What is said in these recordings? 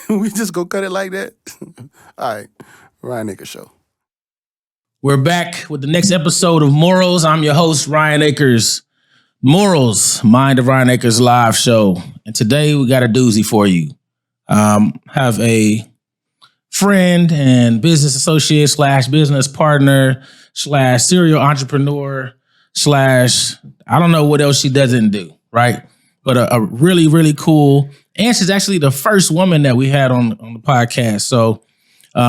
We just go cut it like that? All right. Ryan Akers Show. We're back with the next episode of M.O.R.A.L.S. I'm your host, Ryan Akers. M.O.R.A.L.S, Mind of Ryan Akers live show. And today we got a doozy for you. Have a friend and business associate / business partner / serial entrepreneur / I don't know what else she doesn't do, right? But a really, really cool, and she's actually the first woman that we had on the podcast. So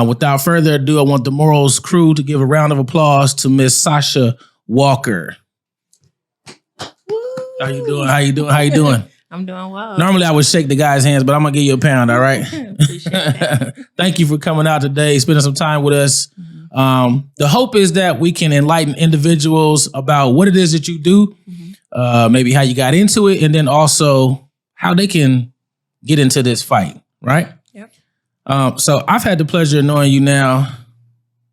without further ado, I want the M.O.R.A.L.S crew to give a round of applause to Miss Sasha Walker. Woo. How you doing? How you doing? How you doing? I'm doing well. Normally I would shake the guy's hands, but I'm gonna give you a pound, all right? Appreciate that. Thank you for coming out today, spending some time with us. The hope is that we can enlighten individuals about what it is that you do, maybe how you got into it, and then also how they can get into this fight, right? Yep. So I've had the pleasure of knowing you now,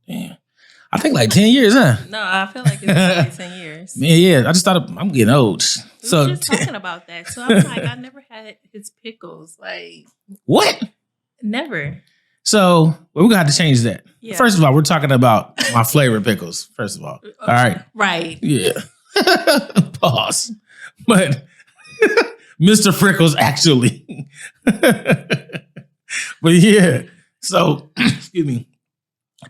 I think like 10 years, huh? No, I feel like it's been like 10 years. Yeah. I just thought I'm getting old. We were just talking about that. So I'm like, I never had his pickles. Like, what? never. So we're gonna have to change that. Yeah. First of all, we're talking about my flavor pickles. First of all, all right, Right. yeah. Pause. But Mr. Frickles, actually. But yeah. So excuse me.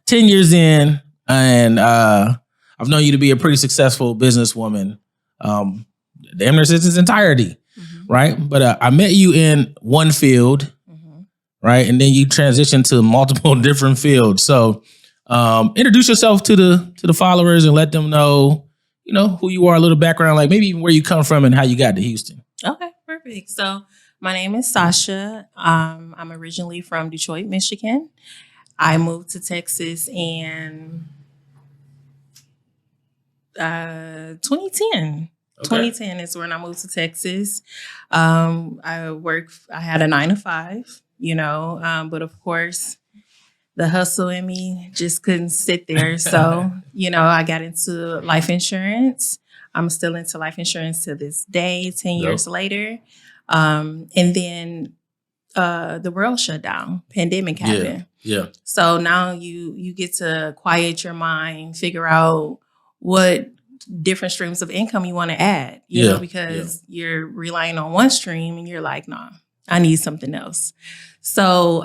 10 years in, and I've known you to be a pretty successful businesswoman. Damn near since its entirety, right? But I met you in one field. Right. And then you transition to multiple different fields. So introduce yourself to the followers and let them know, who you are, a little background, like maybe even where you come from and how you got to Houston. Okay, perfect. So my name is Sasha. I'm originally from Detroit, Michigan. I moved to Texas in 2010. Okay. 2010 is when I moved to Texas. I had a 9-to-5. But of course, the hustle in me just couldn't sit there. So, I got into life insurance. I'm still into life insurance to this day, 10 years later. And then the world shut down, pandemic happened. Yeah. So now you get to quiet your mind, figure out what different streams of income you want to add, because you're relying on one stream and you're like, nah, I need something else. So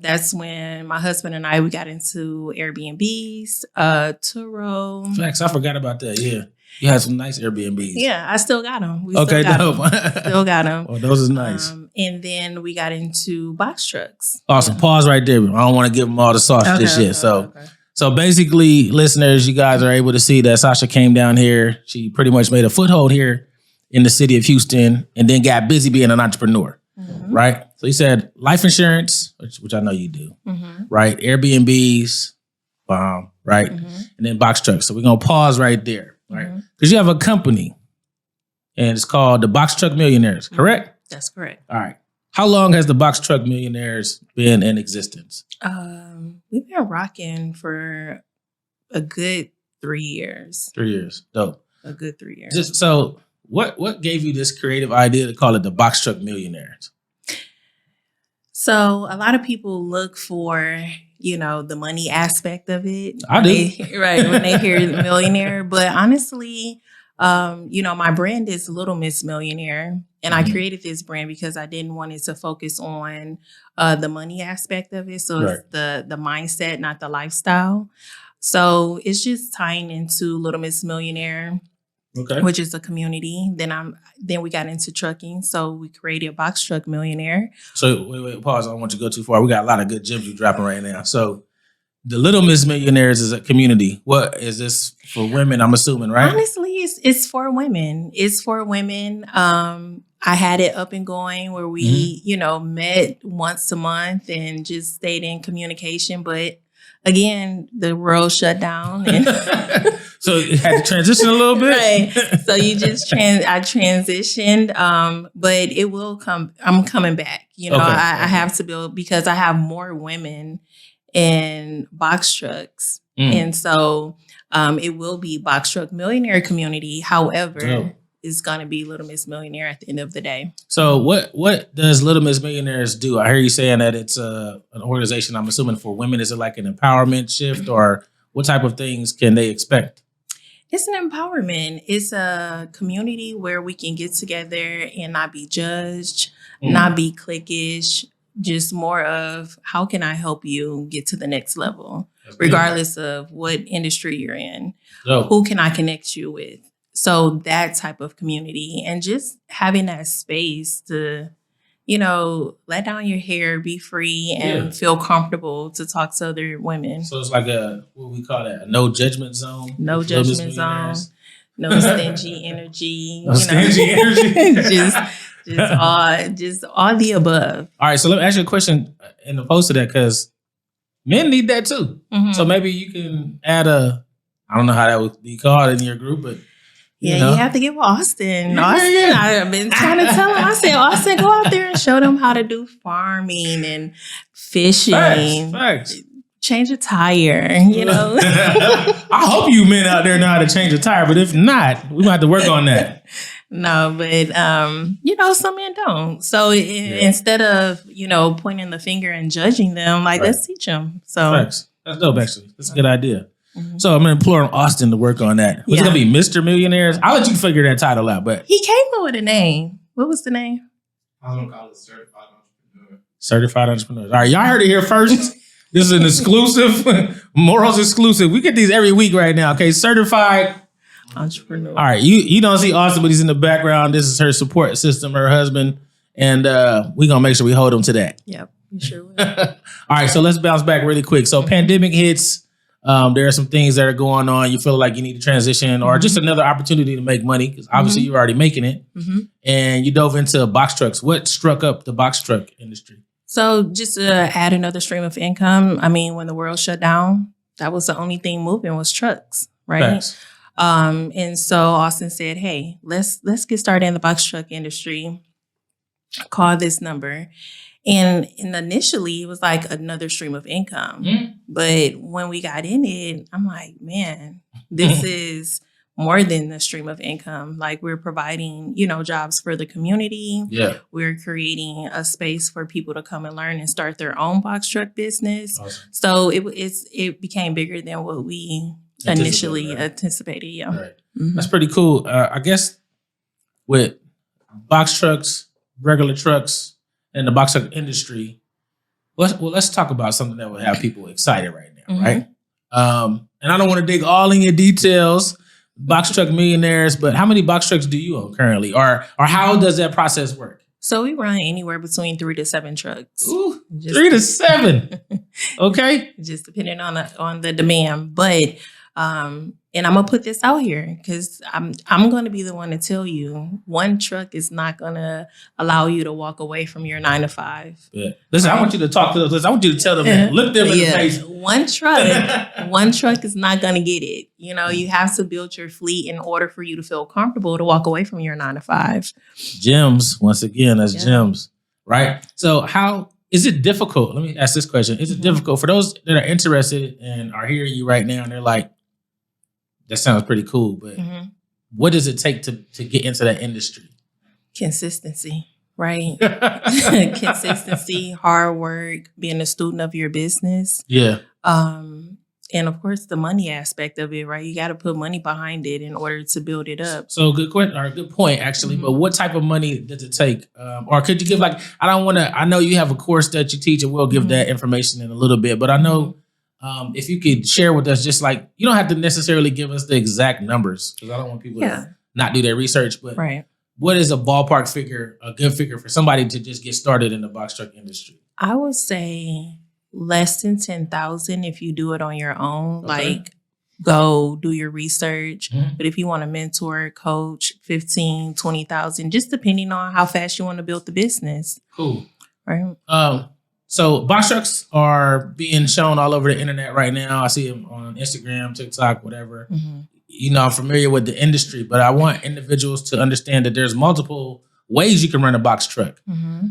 that's when my husband and we got into Airbnbs, Turo. Facts, I forgot about that. Yeah. You had some nice Airbnbs. Yeah, I still got them. Okay, dope. Still got them. Oh, those is nice. And then we got into box trucks. Awesome. Pause right there. I don't want to give them all the sauce just yet. So basically, listeners, you guys are able to see that Sasha came down here. She pretty much made a foothold here in the city of Houston and then got busy being an entrepreneur. Right? So you said life insurance, which I know you do, right? Airbnbs, right? And then box trucks. So we're going to pause right there, right? Because you have a company and it's called the Box Truck Millionaires, correct? That's correct. All right. How long has the Box Truck Millionaires been in existence? We've been rocking for a good 3 years. 3 years. Dope. A good 3 years. So what gave you this creative idea to call it the Box Truck Millionaires? So a lot of people look for, the money aspect of it. I do. When they hear millionaire. But honestly, my brand is Little Miss Millionaire. And I created this brand because I didn't want it to focus on the money aspect of it. So it's the mindset, not the lifestyle. So it's just tying into Little Miss Millionaire. Okay. Which is a community. Then we got into trucking. So we created Box Truck Millionaire. So wait, pause. I don't want you to go too far. We got a lot of good gems you dropping right now. So the Little Miss Millionaires is a community. What is this for women? I'm assuming, right? Honestly, it's for women. It's for women. I had it up and going where we, met once a month and just stayed in communication. But again, the world shut down. And so it had to transition a little bit. Right. So you just I transitioned, but it will come. I'm coming back. I have to build because I have more women in box trucks. And so it will be Box Truck Millionaire community. However, is going to be Little Miss Millionaire at the end of the day. So what does Little Miss Millionaires do? I hear you saying that it's an organization, I'm assuming, for women. Is it like an empowerment shift, or what type of things can they expect? It's an empowerment. It's a community where we can get together and not be judged, not be cliquish, just more of how can I help you get to the next level, regardless of what industry you're in. Who can I connect you with? So that type of community, and just having that space to, let down your hair, be free, and feel comfortable to talk to other women. So it's like what we call that, a no judgment zone? No judgment zone. No stingy energy. Just all the above. All right, so let me ask you a question in opposed to that, because men need that too. Mm-hmm. So maybe you can add I don't know how that would be called in your group, but you have to give Austin. I've been trying to tell him. I said, Austin, go out there and show them how to do farming and fishing. Facts. Change a tire, I hope you men out there know how to change a tire, but if not, we might have to work on that. No, but some men don't. So instead of pointing the finger and judging them, let's teach them. So facts. That's dope. Actually, that's a good idea. Mm-hmm. So I'm going to implore Austin to work on that. Was it going to be Mr. Millionaires? I'll let you figure that title out. But he came up with a name. What was the name? I was going to call it Certified Entrepreneur. Certified Entrepreneur. All right, y'all heard it here first. This is an exclusive, Morals exclusive. We get these every week right now. Okay, Certified Entrepreneur. All right, you don't see Austin, but he's in the background. This is her support system, her husband, and we're going to make sure we hold him to that. Yep, you sure will. All right, so let's bounce back really quick. So pandemic hits. There are some things that are going on. You feel like you need to transition or just another opportunity to make money, because obviously you're already making it. Mm-hmm. And you dove into box trucks. What struck up the box truck industry? So just to add another stream of income. I mean, when the world shut down, that was the only thing moving was trucks, right? Thanks. And so Austin said, hey, let's get started in the box truck industry. Call this number. And initially, it was like another stream of income. Mm-hmm. But when we got in it, I'm like, man, this is more than a stream of income. Like, we're providing, jobs for the community. Yeah. We're creating a space for people to come and learn and start their own box truck business. Awesome. So it became bigger than what we initially anticipated. Yeah. Right. Mm-hmm. That's pretty cool. I guess with box trucks, regular trucks, and the box truck industry, let's talk about something that would have people excited right now, right? And I don't want to dig all in your details, box truck millionaires, but how many box trucks do you own currently, or how does that process work? So we run anywhere between 3 to 7 trucks. Ooh, 3 to 7. Okay, just depending on the demand, but. And I'm gonna put this out here because I'm gonna be the one to tell you, one truck is not gonna allow you to walk away from your 9 to 5. Yeah. Listen, I want you to talk to those. I want you to tell them that. Look them in the face. One truck is not gonna get it. You have to build your fleet in order for you to feel comfortable to walk away from your 9 to 5. Gems, once again, that's gems, right? So how is it difficult? Let me ask this question. Is it difficult for those that are interested and are hearing you right now and they're like, that sounds pretty cool, but what does it take to get into that industry? Consistency, right? Consistency, hard work, being a student of your business. Yeah. And of course, the money aspect of it, right? You got to put money behind it in order to build it up. So good point, actually. But what type of money does it take? Or could you give I know you have a course that you teach, and we'll give that information in a little bit, but I know if you could share with us, just like, you don't have to necessarily give us the exact numbers, because I don't want people to not do their research, but what is a ballpark figure, a good figure for somebody to just get started in the box truck industry? I would say less than 10,000 if you do it on your own. Okay. Like, go do your research. Mm-hmm. But if you want a mentor, coach, 15, 20,000, just depending on how fast you want to build the business. Cool. Right. So box trucks are being shown all over the internet right now. I see them on Instagram, TikTok, whatever. Mm-hmm. I'm familiar with the industry, but I want individuals to understand that there's multiple ways you can run a box truck,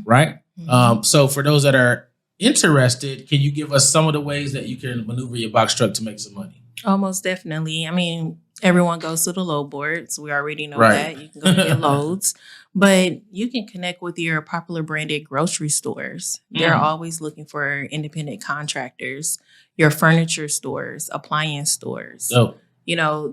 right? Mm-hmm. So for those that are interested, can you give us some of the ways that you can maneuver your box truck to make some money? Almost definitely. I mean, everyone goes to the load boards. We already know Right. that. You can go get loads, but you can connect with your popular branded grocery stores. They're always looking for independent contractors, your furniture stores, appliance stores. So,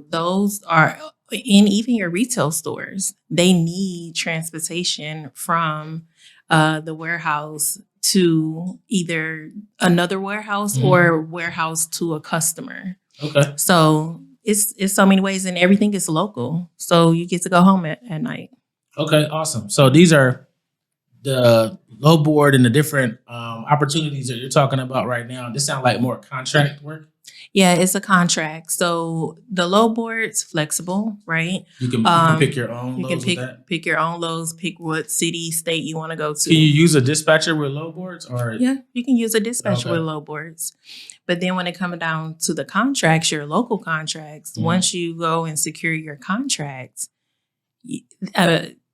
Those are, and even your retail stores, they need transportation from the warehouse to either another warehouse or warehouse to a customer. okay. So it's so many ways, and everything is local. So you get to go home at night. Okay, awesome. So these are the low board and the different opportunities that you're talking about right now. This sounds like more contract work. Yeah, it's a contract. So the low board's flexible, right? You can pick your own You can loads with that. pick your own loads, pick what city, state you want to go to. Can you use a dispatcher with low boards or? Yeah, you can use a dispatcher Okay. with low boards. But then when it comes down to the contracts, your local contracts, once you go and secure your contracts,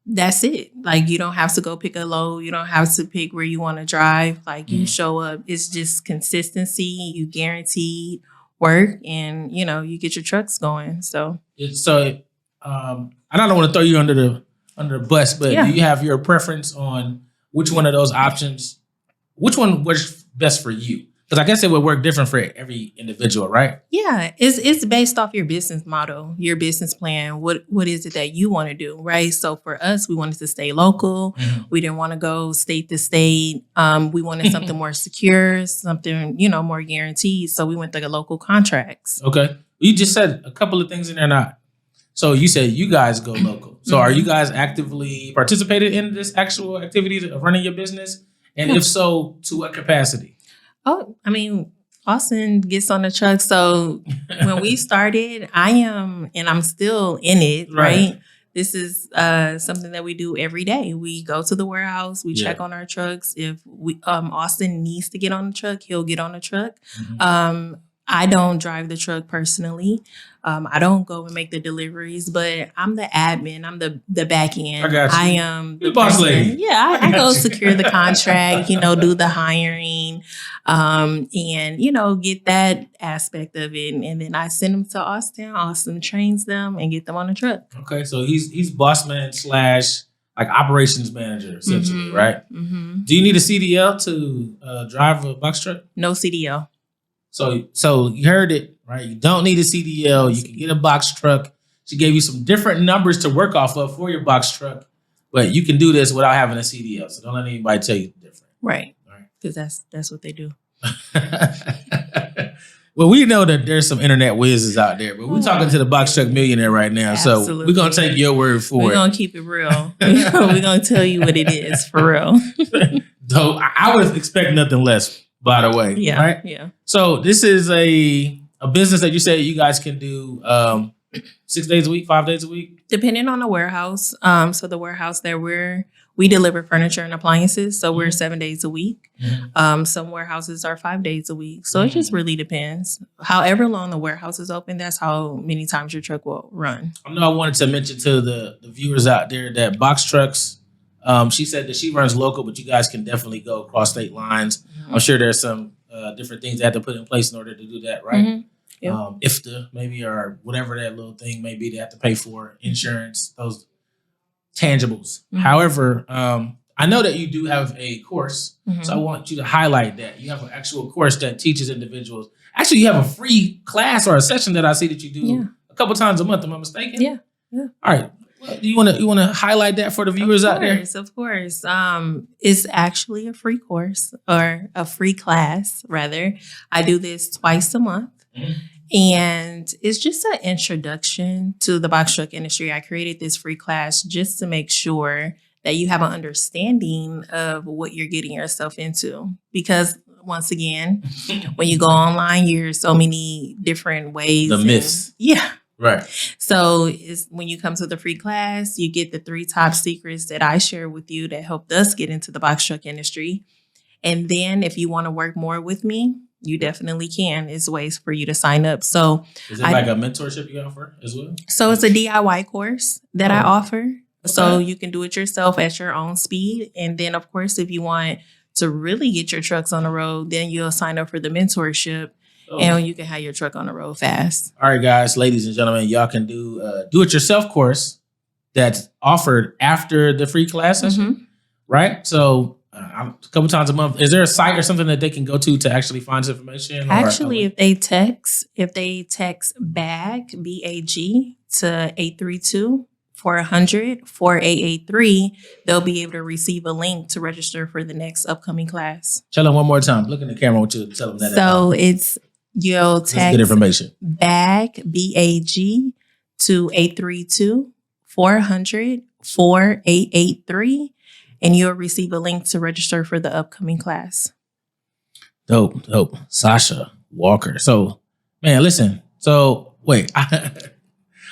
that's it. Like, you don't have to go pick a load. You don't have to pick where you want to drive. Like, you show up. It's just consistency. You guaranteed work, and you get your trucks going. So I don't want to throw you under the bus, but do you have your preference on which one of those options? Which one works best for you? Because I guess it would work different for every individual, right? yeah, it's based off your business model, your business plan. What is it that you want to do, right? So for us, we wanted to stay local. We didn't want to go state to state. We wanted something more secure, something more guaranteed. So we went to the local contracts. Okay. You just said a couple of things in there now. So you said you guys go local. So are you guys actively participated in this actual activities of running your business? And if so, to what capacity? Oh, I mean, Austin gets on the truck. So when we started, I'm still in it, right? This is something that we do every day. We go to the warehouse, we check on our trucks. If Austin needs to get on the truck, he'll get on the truck. I don't drive the truck personally. I don't go and make the deliveries, but I'm the admin. I'm the back end. I got you. I am the boss lady. Yeah, I go secure the contract, do the hiring, and get that aspect of it. And then I send them to Austin. Austin trains them and get them on the truck. Okay, so he's boss man / like operations manager, essentially, right? Do you need a CDL to drive a box truck? No CDL. So you heard it, right? You don't need a CDL. You can get a box truck. She gave you some different numbers to work off of for your box truck, but you can do this without having a CDL. So don't let anybody tell you different. Right. All right. Because that's what they do. Well, we know that there's some internet whizzes out there, but we're talking to the box truck millionaire right now. Absolutely. So we're going to take your word for it. We're going to keep it real. We're going to tell you what it is for real. So I would expect nothing less, by the way. Yeah. Right? Yeah. So this is a business that you say you guys can do 6 days a week, 5 days a week? Depending on the warehouse. So the warehouse that we deliver furniture and appliances. So we're 7 days a week. Some warehouses are 5 days a week. So it just really depends. However long the warehouse is open, that's how many times your truck will run. I know I wanted to mention to the viewers out there that box trucks, she said that she runs local, but you guys can definitely go across state lines. I'm sure there's some different things they have to put in place in order to do that, right? Yep. IFTA maybe, or whatever that little thing may be, they have to pay for insurance, those tangibles. However, I know that you do have a course, so I want you to highlight that. You have an actual course that teaches individuals. Actually, you have a free class or a session that I see that you do a couple times a month. Am I mistaken? Yeah. All right. Well, you want to highlight that for the viewers out there? Of course. It's actually a free course, or a free class, rather. I do this twice a month. And it's just an introduction to the box truck industry. I created this free class just to make sure that you have an understanding of what you're getting yourself into. Because once again, when you go online, you hear so many different ways. The myths. Yeah. Right. So when you come to the free class, you get the 3 top secrets that I share with you that helped us get into the box truck industry. And then if you want to work more with me, you definitely can. It's ways for you to sign up. So is it like a mentorship you offer as well? So it's a DIY course that I offer. Okay. So you can do it yourself at your own speed. And then, of course, if you want to really get your trucks on the road, then you'll sign up for the mentorship. And you can have your truck on the road fast. All right, guys, ladies and gentlemen, y'all can do do-it-yourself course that's offered after the free class session, right? So a couple times a month. Is there a site or something that they can go to actually find this information? Actually, if they text BAG, BAG to 832-400-4883, they'll be able to receive a link to register for the next upcoming class. Tell them one more time. Look in the camera. I want you to tell them that. So you'll text good information. BAG, BAG to 832-400-4883, and you'll receive a link to register for the upcoming class. Dope. Sasha Walker. So, man, listen. So, wait. I'm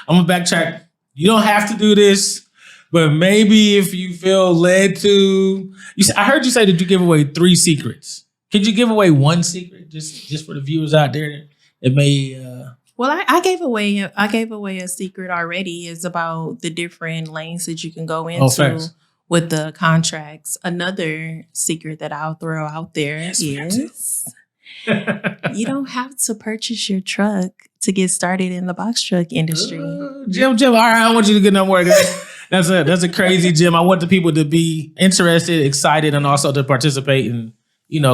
going to backtrack. You don't have to do this, but maybe if you feel led to. I heard you say that you give away 3 secrets. Could you give away 1 secret just for the viewers out there that may... Well, I gave away a secret already. Is about the different lanes that you can go into with the contracts. Another secret that I'll throw out there is you don't have to purchase your truck to get started in the box truck industry. Jim, all right, I don't want you to get no more. That's a crazy Jim. I want the people to be interested, excited, and also to participate and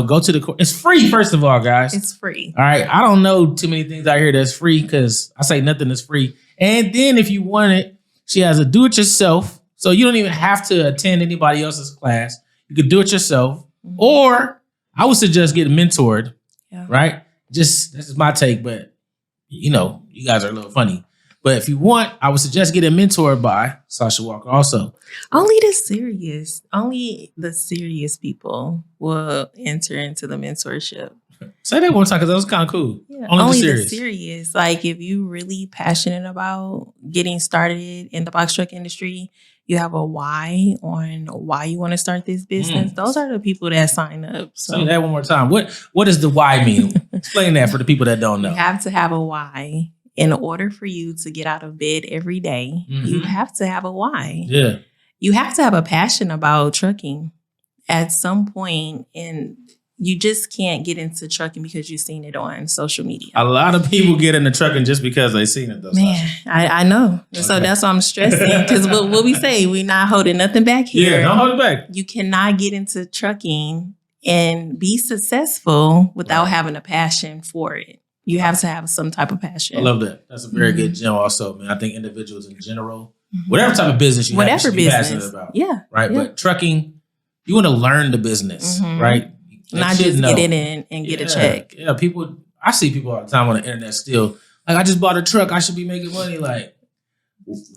go to the course. It's free, first of all, guys. It's free. All right. I don't know too many things out here that's free because I say nothing is free. And then if you want it, she has a do-it-yourself. So you don't even have to attend anybody else's class. You could do it yourself. Or I would suggest getting mentored, right? This is my take, but you guys are a little funny. But if you want, I would suggest getting mentored by Sasha Walker also. Only the serious people will enter into the mentorship. Say that one time because that was kind of cool. Yeah, only the serious. Like if you really passionate about getting started in the box truck industry, you have a why on why you want to start this business. Those are the people that sign up. So say that one more time. What does the why mean? Explain that for the people that don't know. You have to have a why. In order for you to get out of bed every day, you have to have a why. Yeah. You have to have a passion about trucking at some point, and you just can't get into trucking because you've seen it on social media. A lot of people get into trucking just because they've seen it, though. Man, I know. Okay. So that's why I'm stressing, because what we say, we're not holding nothing back here. Yeah, don't hold it back. You cannot get into trucking and be successful without having a passion for it. You have to have some type of passion. I love that. That's a very good gem also, man. I think individuals in general, whatever type of business you have to be passionate about. Yeah. Right? Yeah. But trucking, you want to learn the business, right? Not just get in and get a check. Yeah, I see people all the time on the internet still. Like, I just bought a truck. I should be making money. Like,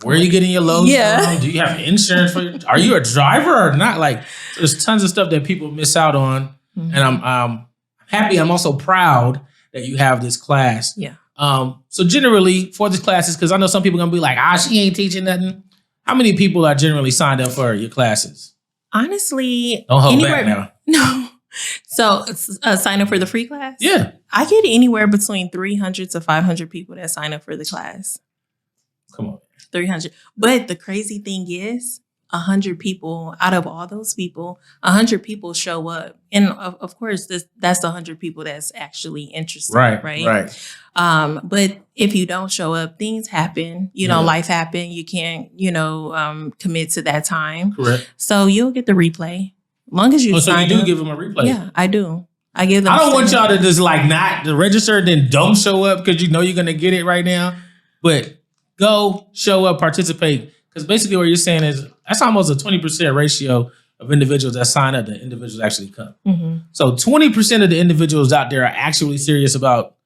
where are you getting your loans from? Do you have insurance for your, are you a driver or not? Like, there's tons of stuff that people miss out on. And I'm happy. I'm also proud that you have this class. Yeah. So generally for this classes, because I know some people are gonna be like, she ain't teaching nothing. How many people are generally signed up for your classes? Honestly, don't hold back now. No. So sign up for the free class? Yeah. I get anywhere between 300 to 500 people that sign up for the class. Come on. 300. But the crazy thing is, 100 people, out of all those people, 100 people show up. And of course, that's 100 people that's actually interested. Right. But if you don't show up, things happen. Life happen. You can't, commit to that time. Correct. So you'll get the replay. Long as you sign so you do up. give them a replay? Yeah, I do. I give them. I don't want y'all to just not to register and then don't show up because you're going to get it right now. But go, show up, participate. Because basically what you're saying is that's almost a 20% ratio of individuals that sign up that individuals actually come. So 20% of the individuals out there are actually serious about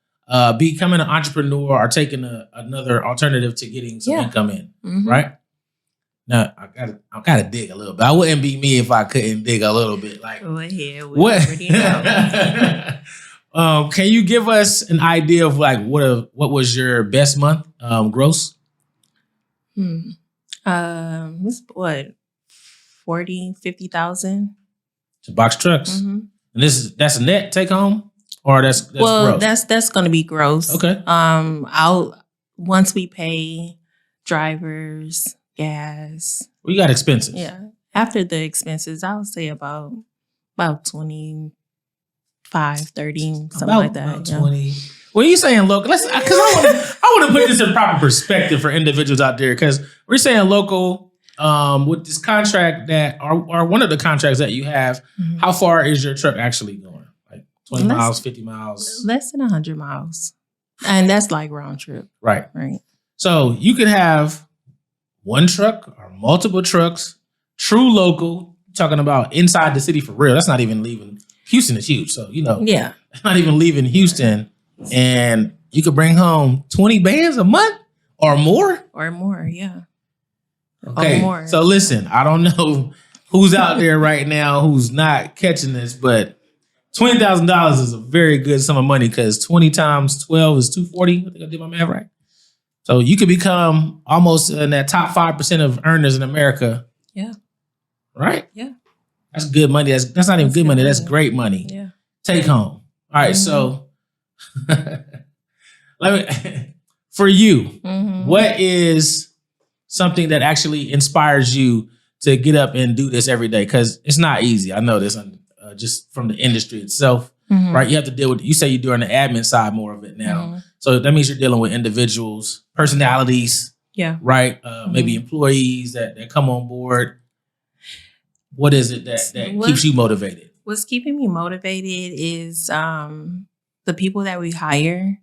becoming an entrepreneur or taking another alternative to getting some income in, right? Now, I gotta dig a little bit. I wouldn't be me if I couldn't dig a little bit. Like, go ahead. What? Can you give us an idea of what was your best month gross? It's what, 40, 50,000 to box trucks. And that's a net take home, or that's gross? that's going to be gross. Okay. Once we pay drivers, gas. We got expenses. Yeah. After the expenses, I would say about 25, 30, something like that. About 20. When you saying local, because I want to put this in proper perspective for individuals out there. Because we're saying local with this contract that, or one of the contracts that you have. Mm-hmm. How far is your truck actually going? Like 20 miles, 50 miles? Less than 100 miles, and that's like round trip. Right. Right. So you could have one truck or multiple trucks, true local. Talking about inside the city for real. That's not even leaving. Houston is huge, so Yeah. Not even leaving Houston. And you could bring home 20 bands a month or more? Or more, yeah. Okay, or more. So listen, I don't know who's out there right now who's not catching this, but $20,000 is a very good sum of money because 20 times 12 is 240. I think I did my math right. So you could become almost in that top 5% of earners in America. Yeah. Right? Yeah. That's good money. That's not even good money. That's great money. Yeah. Take home. All right, so for you, what is something that actually inspires you to get up and do this every day? Because it's not easy. I know this just from the industry itself, right? You have to deal with, you say you're doing the admin side more of it now. So that means you're dealing with individuals, personalities, right? Maybe employees that come on board. What is it that keeps you motivated? What's keeping me motivated is the people that we hire.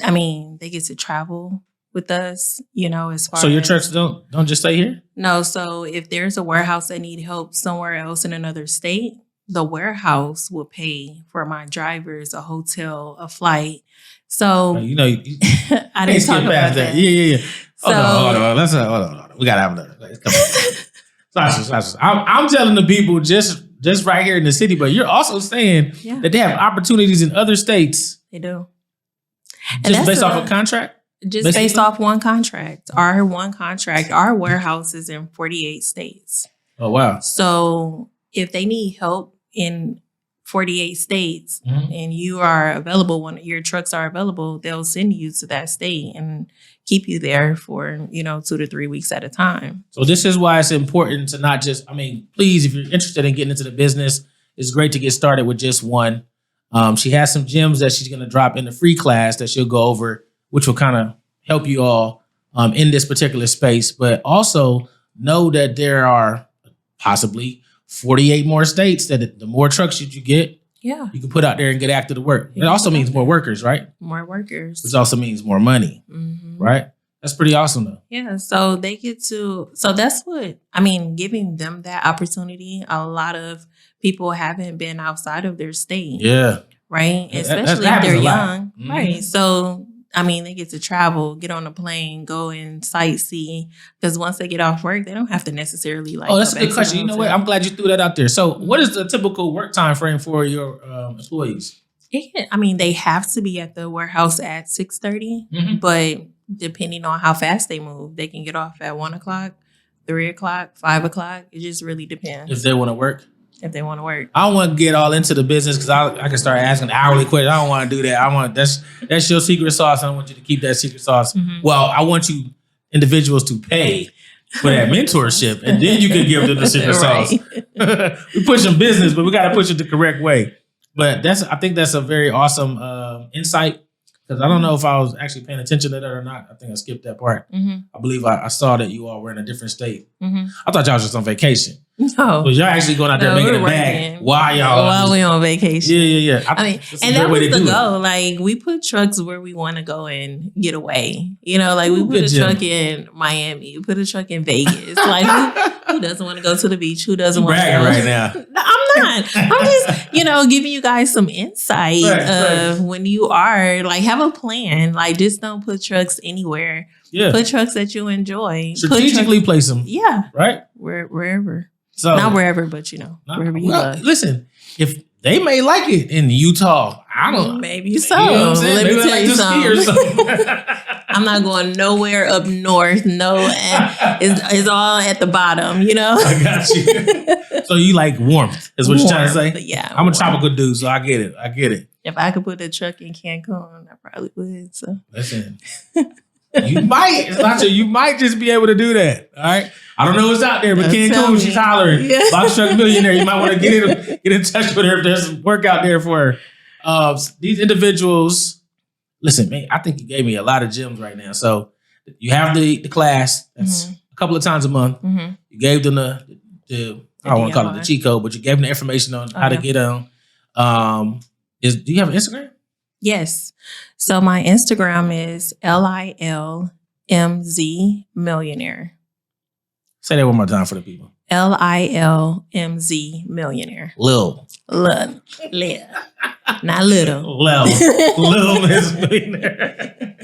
I mean, they get to travel with us, as far as... So your trucks don't just stay here? No, so if there's a warehouse that need help somewhere else in another state, the warehouse will pay for my drivers, a hotel, a flight. So... I didn't talk about that. Yeah. Hold on. We got to have another. Come on. Sasha. I'm telling the people just right here in the city, but you're also saying that they have opportunities in other states. They do. Just based off a contract? Just based off one contract. Our warehouse is in 48 states. Oh, wow. So if they need help in 48 states and you are available, when your trucks are available, they'll send you to that state and keep you there for, 2 to 3 weeks at a time. So this is why it's important to not just, please, if you're interested in getting into the business, it's great to get started with just one. She has some gems that she's going to drop in the free class that she'll go over, which will kind of help you all in this particular space. But also know that there are possibly 48 more states that the more trucks that you get, you can put out there and get after the work. It also means more workers, right? More workers. Which also means more money, right? That's pretty awesome, though. Yeah, so they get to, so that's what, giving them that opportunity. A lot of people haven't been outside of their state. Yeah. Right? Especially if they're young. Right. So, they get to travel, get on a plane, go and sightsee. Because once they get off work, they don't have to necessarily that's a good question. You know what? I'm glad you threw that out there. So what is the typical work time frame for your employees? They have to be at the warehouse at 6:30, but depending on how fast they move, they can get off at 1 o'clock, 3 o'clock, 5 o'clock. It just really depends. If they want to work? If they want to work. I don't want to get all into the business because I can start asking hourly questions. I don't want to do that. That's your secret sauce. I don't want you to keep that secret sauce. Well, I want you individuals to pay for that mentorship, and then you can give them the secret sauce. We're pushing business, but we got to push it the correct way. But I think that's a very awesome insight, because I don't know if I was actually paying attention to that or not. I think I skipped that part. I believe I saw that you all were in a different state. I thought y'all was just on vacation. No. But y'all actually going out there making a bag while we on vacation. Yeah. And that was the goal. We put trucks where we want to go and get away. We put a truck in Miami. We put a truck in Vegas. Who doesn't want to go to the beach? Who doesn't want to go? Bragging right now. I'm not. I'm just, giving you guys some insight of when you are, have a plan. Just don't put trucks anywhere. Yeah. Put trucks that you enjoy. Strategically place them. Yeah. Right? Wherever. So, not wherever, but wherever you love. Listen, if they may like it in Utah, I don't. Maybe so. Let me tell you something. I'm not going nowhere up north. No, it's all at the bottom. I got you. So you like warmth, is what you're trying to say? Yeah, I'm a tropical dude, so I get it. If I could put a truck in Cancun, I probably would. So listen. You might. It's not true. You might just be able to do that. All right. I don't know what's out there, but Cancun, she's hollering. Box Truck Millionaire. You might want to get in touch with her if there's some work out there for her. These individuals listen, man, I think you gave me a lot of gems right now. So you have the class. That's a couple of times a month. Mm-hmm. You gave them the I don't want to call it the cheat code, but you gave them the information on how to get on. Do you have an Instagram? Yes. So my Instagram is LILMZ Millionaire. Say that one more time for the people. LILMZ Millionaire. Lil. Lil. Not little. Lil Miss Millionaire.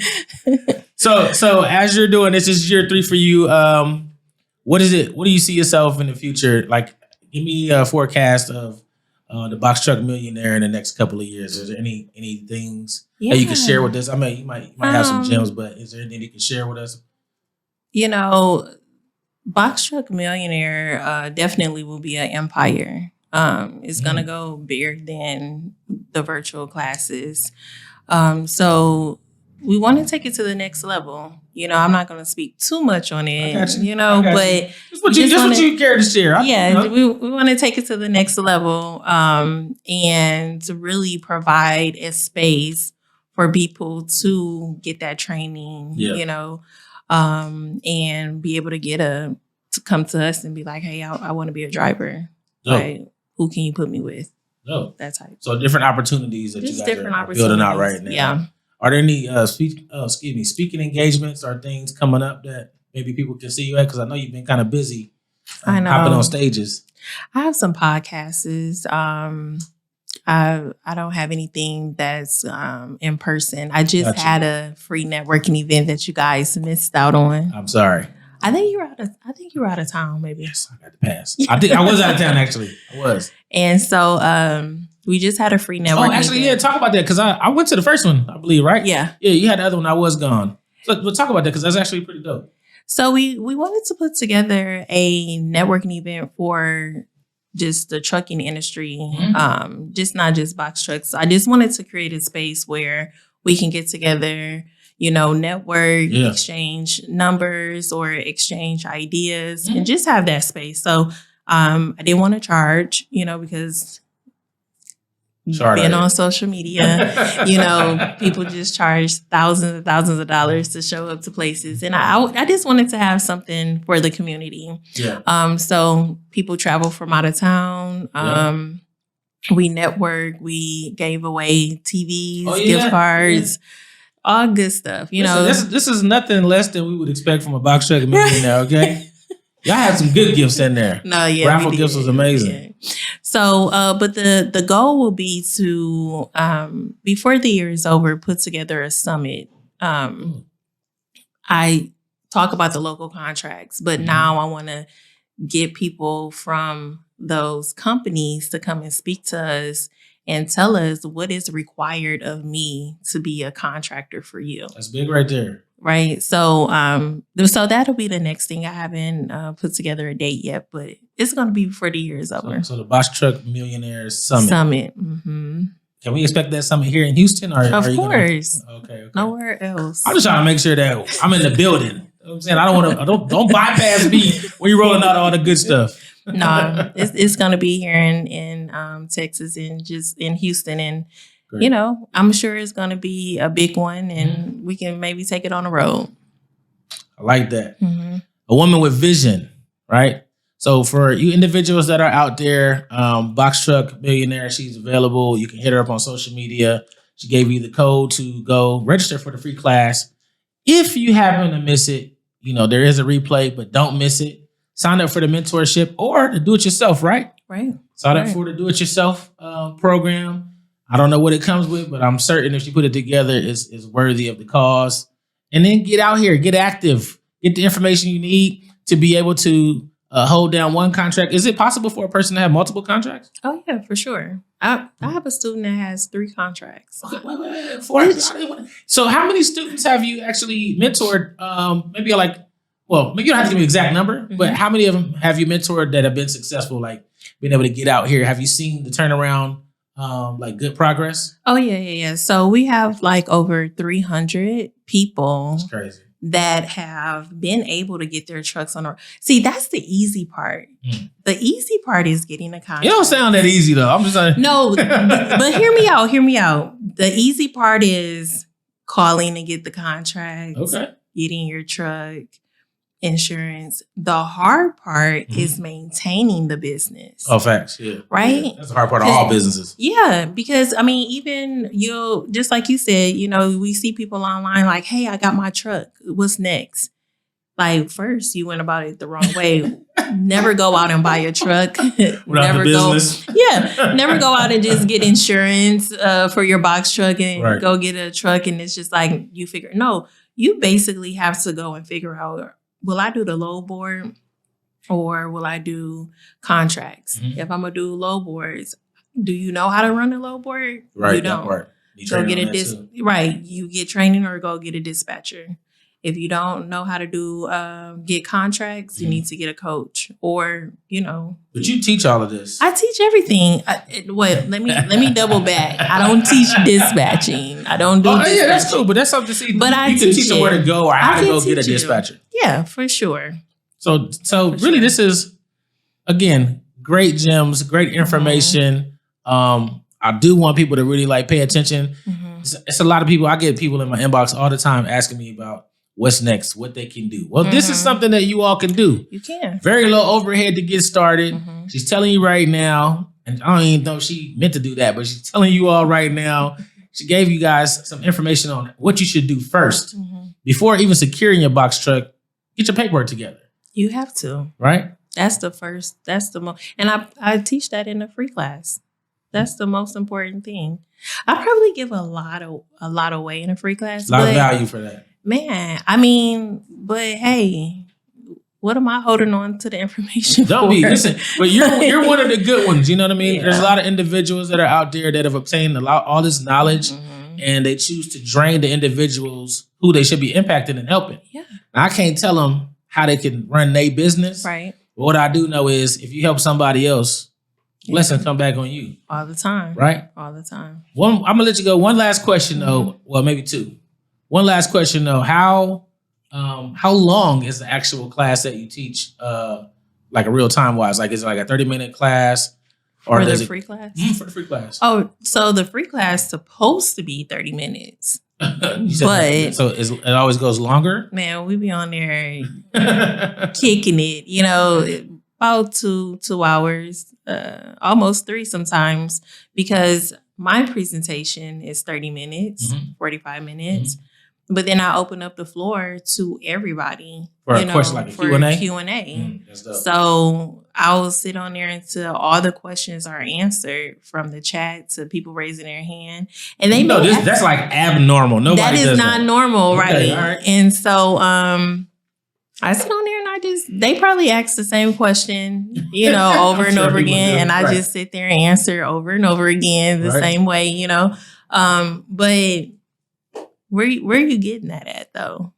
So as you're doing this is year 3 for you. What is it? What do you see yourself in the future? Like, give me a forecast of the box truck millionaire in the next couple of years. Is there any things that you can share with us? I mean, you might have some gems, but is there anything you can share with us? You know, box truck millionaire definitely will be an empire. It's gonna go bigger than the virtual classes. So we want to take it to the next level. You know, I'm not going to speak too much on it, but just what you care to share. We want to take it to the next level and to really provide a space for people to get that training, you know, and be able to to come to us and be like, hey, I want to be a driver. Like, who can you put me with? That type. So different opportunities that you guys are building out right now. Yeah. Are there any speaking engagements or things coming up that maybe people can see you at? Because I know you've been kind of busy hopping on stages. I have some podcasts. I don't have anything that's in person. I just had a free networking event that you guys missed out on. I'm sorry. I think you were out of town, maybe. Yes, I got to pass. I think I was out of town actually. I was. And so we just had a free networking event. Talk about that because I went to the first one, I believe, right? Yeah. Yeah, you had the other one. I was gone. So we'll talk about that because that's actually pretty dope. So we wanted to put together a networking event for just the trucking industry, just not just box trucks. I just wanted to create a space where we can get together, you know, network, exchange numbers or exchange ideas and just have that space. So I didn't want to charge, you know, because being on social media, you know, people just charge thousands and thousands of dollars to show up to places. And I just wanted to have something for the community. Yeah. So people travel from out of town. We network, we gave away TVs, gift cards, all good stuff. You know, this is nothing less than we would expect from a box truck millionaire, okay? Y'all had some good gifts in there. Raffle gifts was amazing. Yeah. So, but the goal will be to, before the year is over, put together a summit. I talk about the local contracts, but now I want to get people from those companies to come and speak to us and tell us what is required of me to be a contractor for you. That's big right there. Right. So so that'll be the next thing. I haven't put together a date yet, but it's going to be before the year is over. So the Box Truck Millionaires Summit. Mm-hmm. Can we expect that summit here in Houston? Or of course. Okay. Nowhere else. I'm just trying to make sure that I'm in the building. You know what I'm saying? I don't want to, don't bypass me when you're rolling out all the good stuff. No, it's going to be here in Texas and just in Houston. And, you know, I'm sure it's going to be a big one and we can maybe take it on the road. I like that. Mm-hmm. A woman with vision, right? So for you individuals that are out there, Box Truck Millionaire, she's available. You can hit her up on social media. She gave you the code to go register for the free class. If you happen to miss it, you know, there is a replay, but don't miss it. Sign up for the mentorship or the do-it-yourself, right? Right. Sign up for the do-it-yourself program. I don't know what it comes with, but I'm certain if you put it together, it's worthy of the cause. And then get out here, get active, get the information you need to be able to hold down one contract. Is it possible for a person to have multiple contracts? Oh, yeah, for sure. I have a student that has 3 contracts. Okay, wait. So how many students have you actually mentored? Maybe you don't have to give me an exact number, but how many of them have you mentored that have been successful, like being able to get out here? Have you seen the turnaround, like good progress? Oh, yeah. So we have like over 300 people. That's crazy. That have been able to get their trucks on the road. See, that's the easy part. The easy part is getting a contract. It don't sound that easy though. I'm just saying. No, but hear me out. The easy part is calling to get the contracts, Okay. getting your truck, insurance. The hard part is maintaining the business. Oh, facts. Yeah. Right? Yeah. That's the hard part of all businesses. Yeah, because I mean, even you'll, just like you said, you know, we see people online like, hey, I got my truck. What's next? Like, first, you went about it the wrong way. Never go out and buy a truck. Never business. Never go out and just get insurance for your box truck and go get a truck. And it's just like you figure, no, you basically have to go and figure out, will I do the low board or will I do contracts? If I'm going to do low boards, do you know how to run a low board? Right. You don't. Right. Go get you get training or go get a dispatcher. If you don't know how to do get contracts, you need to get a coach, or you know. But you teach all of this. I teach everything. Let me double back. I don't teach dispatching. I don't do. Oh dispatching. yeah, that's cool. But that's something to see. But you can teach them where to go or how to go get a dispatcher. Yeah, for sure. So really, this is again great gems, great information. I do want people to really like pay attention. It's a lot of people. I get people in my inbox all the time asking me about what's next, what they can do. Well, this is something that you all can do. You can. Very low overhead to get started. She's telling you right now, and I don't even know if she meant to do that, but she's telling you all right now. She gave you guys some information on what you should do first. Before even securing your box truck, get your paperwork together. You have to. Right? That's the first. That's the most. And I teach that in a free class. That's the most important thing. I probably give a lot away in a free class. A lot of value for that. Man, I mean, but hey, what am I holding on to the information Don't for? be, listen, but you're one of the good ones, you know what I mean? Yeah. There's a lot of individuals that are out there that have obtained all this knowledge and they choose to drain the individuals who they should be impacting and helping. Yeah. Now, I can't tell them how they can run their business. Right. But what I do know is if you help somebody else, blessing come back on you. All the time. Right? All the time. I'm going to let you go. One last question though. Well, maybe two. One last question though. How long is the actual class that you teach? Like a real time wise? Like is it like a 30-minute class? Or for the free class? For the free class. Oh, so the free class is supposed to be 30 minutes. But so it always goes longer? Man, we be on there kicking it, you know, about two hours, almost 3 sometimes, because my presentation is 30 minutes, 45 minutes. But then I open up the floor to everybody. For a question like a Q&A? Q&A. So I'll sit on there until all the questions are answered, from the chat to people raising their hand. And they that's like abnormal. Nobody that is does not that. normal, right? Okay, all right? And so I sit on there and they probably ask the same question, you know, over and over again. And I just sit there and answer over and over again the same way, you know. But where you getting that at though?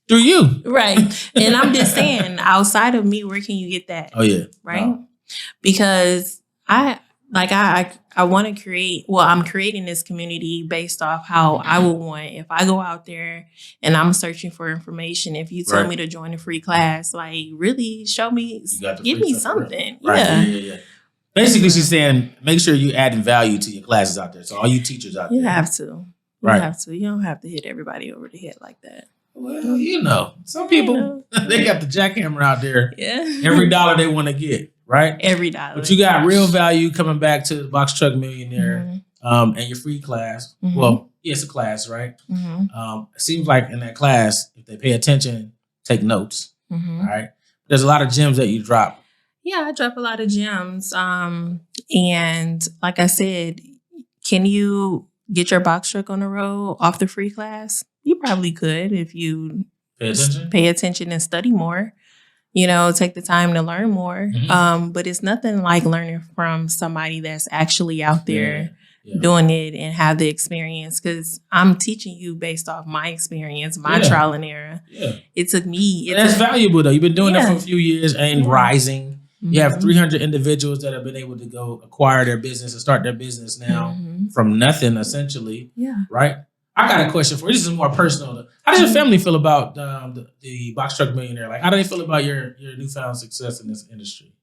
Through you. Right. And I'm just saying, outside of me, where can you get that? Oh yeah. Right. Wow. Because I want to create, I'm creating this community based off how I would want, if I go out there and I'm searching for information, if you tell me to join a free class, like really show me, give me something. Right. Yeah. Basically, she's saying, make sure you're adding value to your classes out there. So all you teachers out there. You have to. You have to. You don't have to hit everybody over the head like that. Well, you know, some people, they got the jackhammer out there. Yeah. Every dollar they want to get, right? Every dollar. But you got real value coming back to the Box Truck Millionaire and your free class. Well, it's a class, right? It seems like in that class, if they pay attention, take notes, all right? There's a lot of gems that you drop. Yeah, I drop a lot of gems. And like I said, can you get your box truck on the road off the free class? You probably could if you pay attention and study more, you know, take the time to learn more. But it's nothing like learning from somebody that's actually out there doing it and have the experience, because I'm teaching you based off my experience, my trial and error. It took me. That's valuable though. You've been doing that for a few years and rising. You have 300 individuals that have been able to go acquire their business and start their business now from nothing, essentially. Right? I got a question for you. This is more personal. How does your family feel about the Box Truck Millionaire? Like, how do they feel about your newfound success in this industry?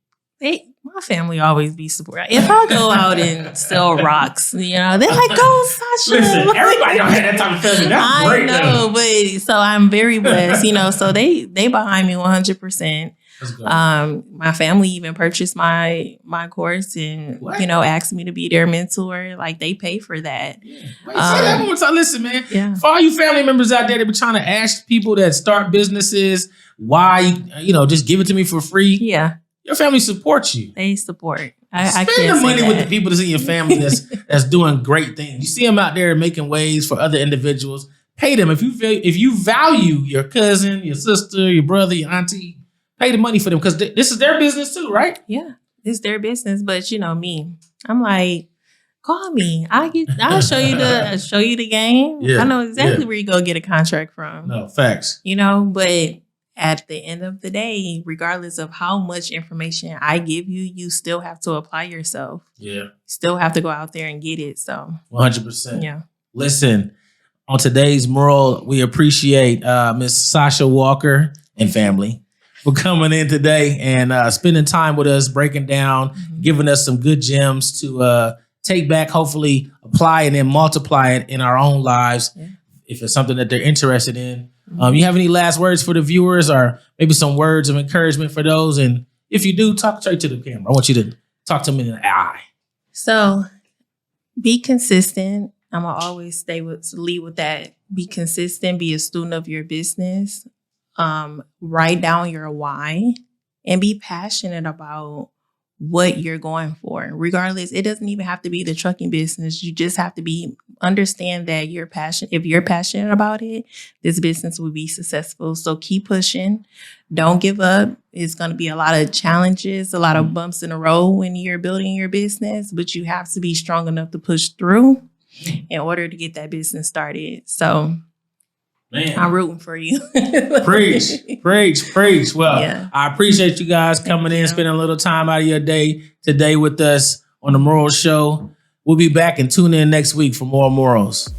My family always be supportive. If I go out and sell rocks, they're like, "Go, Sasha." Listen, everybody don't have that type of family. That's great. I know, but so I'm very blessed, So they behind me 100%. My family even purchased my course and asked me to be their mentor. Like they pay for that. Yeah. Wait, say that one more time. Listen, man. Yeah. For all you family members out there that be trying to ask people that start businesses why, just give it to me for free. Yeah. Your family supports you. They support. Spend the money with the people that's in your family that's doing great things. You see them out there making ways for other individuals. Pay them. If you value your cousin, your sister, your brother, your auntie, pay the money for them because this is their business too, right? Yeah, it's their business. But me, I'm like, call me. I'll show you the game. Yeah, I know exactly where you go get a contract from. No, facts. But at the end of the day, regardless of how much information I give you, you still have to apply yourself. Yeah. Still have to go out there and get it. So 100%. Yeah. Listen, on today's M.O.R.A.L, we appreciate Miss Sasha Walker and family for coming in today and spending time with us, breaking down, giving us some good gems to take back, hopefully apply and then multiply it in our own lives if it's something that they're interested in. You have any last words for the viewers or maybe some words of encouragement for those? And if you do, talk straight to the camera. I want you to talk to them in the eye. So be consistent. I'm going to always lead with that. Be consistent. Be a student of your business. Write down your why and be passionate about what you're going for. Regardless, it doesn't even have to be the trucking business. You just have to understand that if you're passionate about it, this business will be successful. So keep pushing. Don't give up. It's going to be a lot of challenges, a lot of bumps in the road when you're building your business, but you have to be strong enough to push through in order to get that business started. So man, I'm rooting for you. Preach. Well, I appreciate you guys coming in, spending a little time out of your day today with us on the M.O.R.A.L Show. We'll be back and tune in next week for more M.O.R.A.Ls.